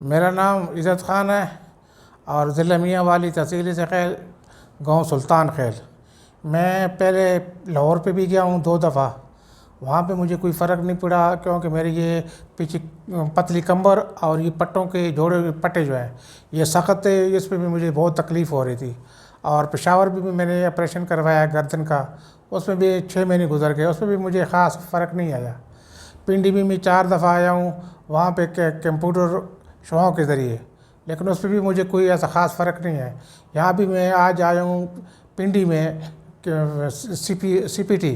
मेरा नाम इज़्ज़त ख़ान है और ज़िला मियांवाली तहसील सखैल, गांव सुल्तान खैल। मैं पहले लाहौर पे भी गया हूँ 2 दफ़ा। वहाँ पे मुझे कोई फ़र्क नहीं पड़ा, क्योंकि मेरी ये पीछे पतली कमर और ये पट्टों के जोड़े हुए पट्टे जो हैं ये सख्त थे, इस पे भी मुझे बहुत तकलीफ़ हो रही थी। और पेशावर भी मैंने ऑपरेशन करवाया गर्दन का, उसमें भी 6 महीने गुजर गए, उसमें भी मुझे ख़ास फ़र्क नहीं आया। पिंडी में मैं 4 दफ़ा आया हूँ, वहाँ पे कंप्यूटर शवाओं के ज़रिए, लेकिन उस पर भी मुझे कोई ऐसा ख़ास फ़र्क नहीं है। यहाँ भी मैं आज आया हूँ पिंडी में CPT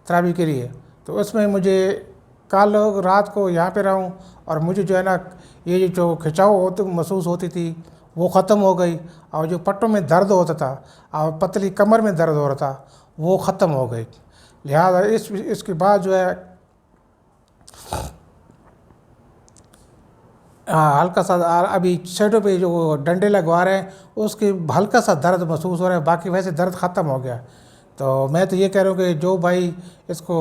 थेरेपी के लिए, तो उसमें मुझे कल रात को यहाँ पे रहा हूँ और मुझे जो है ना ये जो खिंचाव होती महसूस होती थी वो ख़त्म हो गई, और जो पट्टों में दर्द होता था और पतली कमर में दर्द हो रहा था वो ख़त्म हो गई। लिहाजा इसके बाद जो है हाँ, हल्का सा अभी शरीरों पे जो डंडे लगवा रहे हैं उसके हल्का सा दर्द महसूस हो रहा है, बाकी वैसे दर्द ख़त्म हो गया। तो मैं तो ये कह रहा हूँ कि जो भाई इसको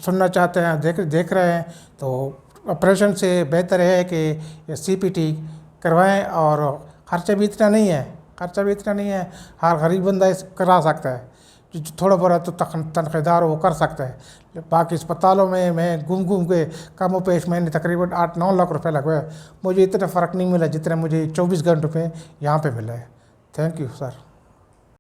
सुनना चाहते हैं, देख रहे हैं, तो ऑपरेशन से बेहतर है कि CPT करवाएं। और ख़र्चा भी इतना नहीं है, हर गरीब बंदा इस करा सकता है, जो थोड़ा बड़ा तो तनख्वाहदार वो कर सकता है। बाकी अस्पतालों में मैं घूम के कमो पेश मैंने तकरीबन 8-9 लाख रुपए लगवाए, मुझे इतना फ़र्क नहीं मिला जितना मुझे 24 घंटों पे यहाँ पे मिला है। Thank you sir.